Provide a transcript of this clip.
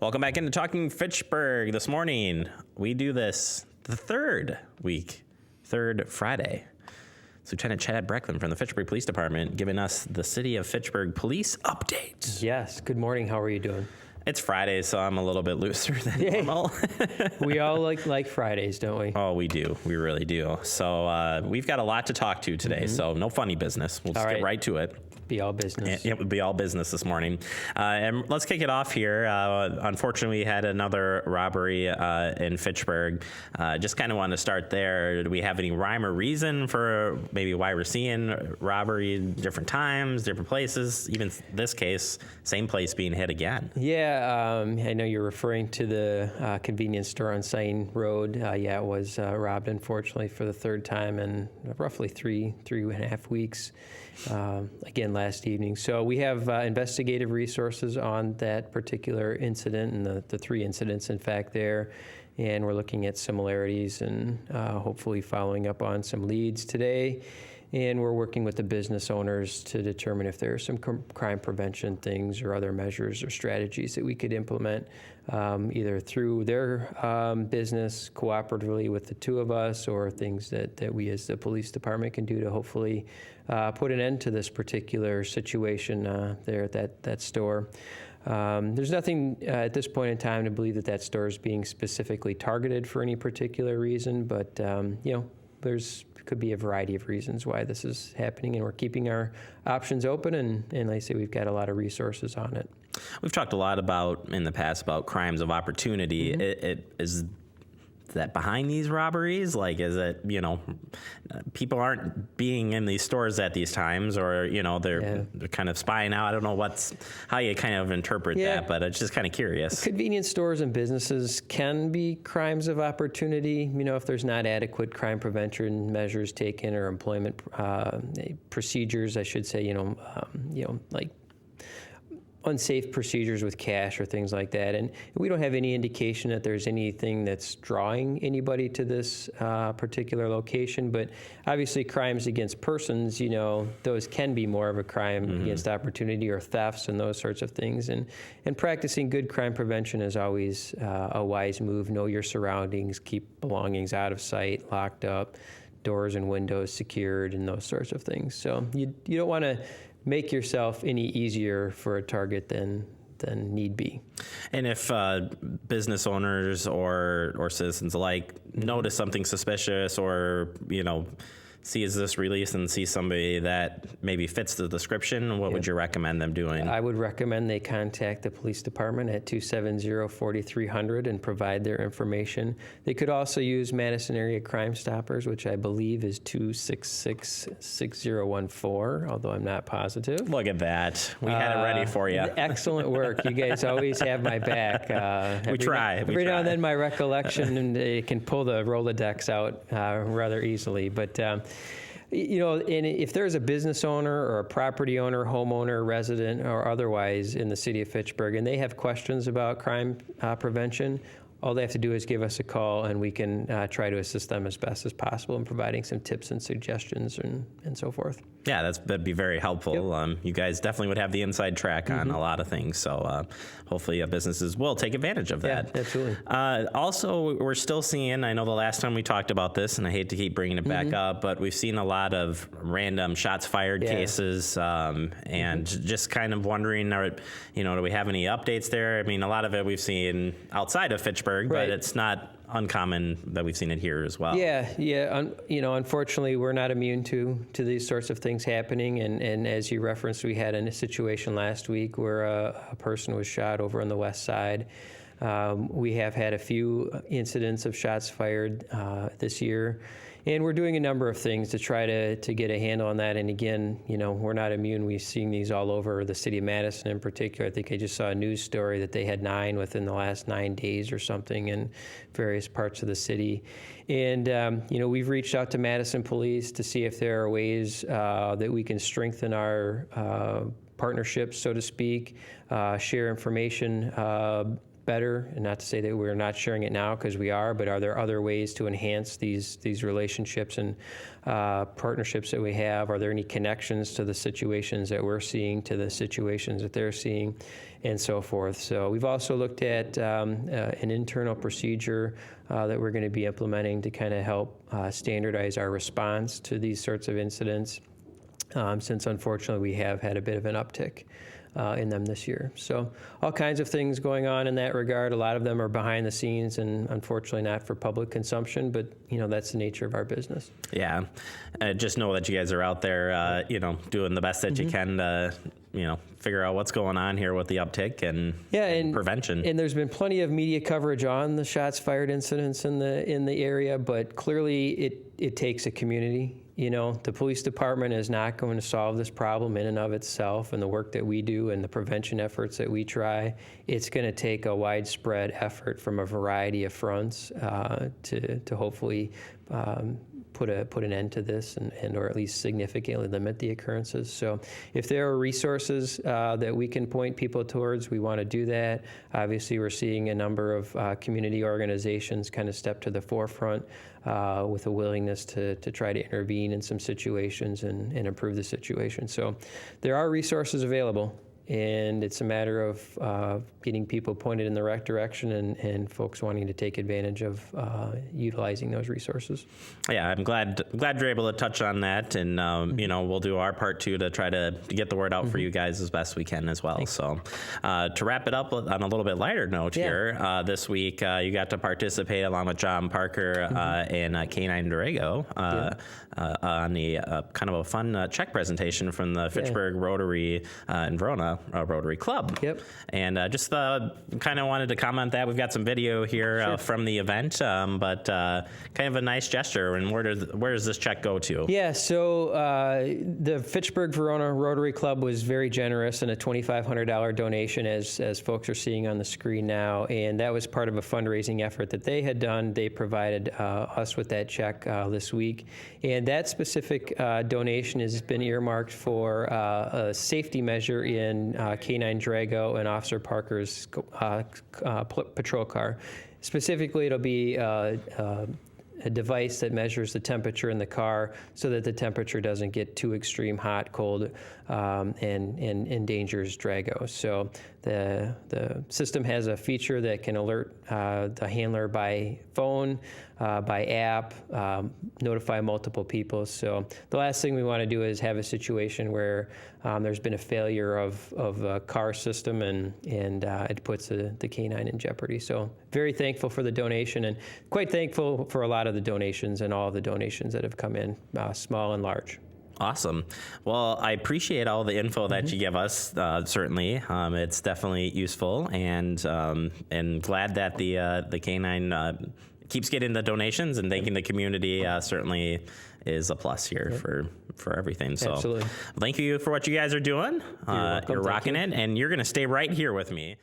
Welcome back into Talking Fitchburg. This morning, we do this the third Friday. It's Lieutenant Chad Brecklin from the Fitchburg Police Department giving us the City of Fitchburg police update. Yes, good morning. How are you doing? It's Friday, so I'm a little bit looser than normal. We all like Fridays, don't we? Oh, we do. We really do. So we've got a lot to talk to today, so no funny business. We'll just get right to it. Be all business. It would be all business this morning. And let's kick it off here. Unfortunately, we had another robbery in Fitchburg. Just kind of wanted to start there. Do we have any rhyme or reason for maybe why we're seeing robbery in different times, different places? Even this case, same place being hit again. Yeah, I know you're referring to the convenience store on Sign Road. Yeah, it was robbed, unfortunately, for the third time in roughly three and a half weeks. Again, last evening. So we have investigative resources on that particular incident and the three incidents, in fact, there. And we're looking at similarities and hopefully following up on some leads today. And we're working with the business owners to determine if there are some crime prevention things or other measures or strategies that we could implement either through their business cooperatively with the two of us, or things that we as the police department can do to hopefully put an end to this particular situation there at that store. There's nothing at this point in time to believe that store is being specifically targeted for any particular reason, but there's could be a variety of reasons why this is happening, and we're keeping our options open, and like I say, we've got a lot of resources on it. We've talked a lot in the past about crimes of opportunity. It is that behind these robberies? Like, is it, people aren't being in these stores at these times, or, they're kind of spying out. I don't know how you kind of interpret that, but it's just kind of curious. Convenience stores and businesses can be crimes of opportunity, if there's not adequate crime prevention measures taken, or employment procedures, I should say, like unsafe procedures with cash or things like that. And we don't have any indication that there's anything that's drawing anybody to this particular location. But obviously crimes against persons, those can be more of a crime against opportunity, or thefts and those sorts of things. And practicing good crime prevention is always a wise move. Know your surroundings, keep belongings out of sight, locked up, doors and windows secured, and those sorts of things. So you don't want to make yourself any easier for a target than need be. And if business owners or citizens alike notice something suspicious, or see this release and see somebody that maybe fits the description, what would you recommend them doing? I would recommend they contact the police department at 270-4300 and provide their information. They could also use Madison Area Crime Stoppers, which I believe is 266-6014, although I'm not positive. Look at that. We had it ready for you. Excellent work. You guys always have my back. We try. Every now and then my recollection and it can pull the Rolodex out rather easily. But and if there's a business owner or a property owner, homeowner, resident, or otherwise in the city of Fitchburg, and they have questions about crime prevention, all they have to do is give us a call, and we can try to assist them as best as possible in providing some tips and suggestions and so forth. Yeah, that'd be very helpful. Yep. You guys definitely would have the inside track on a lot of things, so hopefully businesses will take advantage of that. Yeah, absolutely. Also, we're still seeing, I know the last time we talked about this, and I hate to keep bringing it back up, but we've seen a lot of random shots fired cases, and just kind of wondering, do we have any updates there? I mean, a lot of it we've seen outside of Fitchburg, but it's not uncommon that we've seen it here as well. Unfortunately, we're not immune to these sorts of things happening. And as you referenced, we had a situation last week where a person was shot over on the west side. We have had a few incidents of shots fired this year. And we're doing a number of things to try to get a handle on that. And again, we're not immune. We're seeing these all over the city of Madison in particular. I think I just saw a news story that they had 9 within the last 9 days or something in various parts of the city. And, we've reached out to Madison Police to see if there are ways that we can strengthen our partnerships, so to speak, share information better, and not to say that we're not sharing it now, because we are, but are there other ways to enhance these relationships and partnerships that we have? Are there any connections to the situations that we're seeing, to the situations that they're seeing, and so forth? So we've also looked at an internal procedure that we're going to be implementing to kind of help standardize our response to these sorts of incidents, since unfortunately we have had a bit of an uptick in them this year. So all kinds of things going on in that regard. A lot of them are behind the scenes and unfortunately not for public consumption, but that's the nature of our business. Yeah. Just know that you guys are out there, doing the best that you can to, figure out what's going on here with the uptick and prevention. And there's been plenty of media coverage on the shots fired incidents in the area, but clearly it takes a community. The police department is not going to solve this problem in and of itself, and the work that we do and the prevention efforts that we try, it's going to take a widespread effort from a variety of fronts to hopefully put an end to this and or at least significantly limit the occurrences. So if there are resources that we can point people towards, we want to do that. Obviously, we're seeing a number of community organizations kind of step to the forefront with a willingness to try to intervene in some situations and improve the situation. So there are resources available, and it's a matter of getting people pointed in the right direction and folks wanting to take advantage of utilizing those resources. Yeah, I'm glad you're able to touch on that, and we'll do our part too to try to get the word out for you guys as best we can as well. Thanks. So to wrap it up on a little bit lighter note here, this week you got to participate along with John Parker and K9 Durango on the kind of a fun check presentation from the Fitchburg Rotary in Verona Rotary Club. Yep. And just kind of wanted to comment that we've got some video here from the event, but kind of a nice gesture. And where does this check go to? Yeah, so the Fitchburg Verona Rotary Club was very generous in a $2,500 donation, as folks are seeing on the screen now, and that was part of a fundraising effort that they had done. They provided us with that check this week, and that specific donation has been earmarked for a safety measure in K9 Durango and Officer Parker's patrol car. Specifically, it'll be a device that measures the temperature in the car so that the temperature doesn't get too extreme, hot, cold, and endangers Drago. So the system has a feature that can alert the handler by phone, by app, notify multiple people. So the last thing we want to do is have a situation where there's been a failure of a car system and it puts the K9 in jeopardy. So very thankful for the donation, and quite thankful for a lot of the donations and all of the donations that have come in, small and large. Awesome. Well, I appreciate all the info that you give us. Certainly, it's definitely useful, and glad that the K9 keeps getting the donations, and thanking the community certainly is a plus here for everything. So absolutely. Thank you for what you guys are doing. You're welcome. You're rocking it, and you're going to stay right here with me.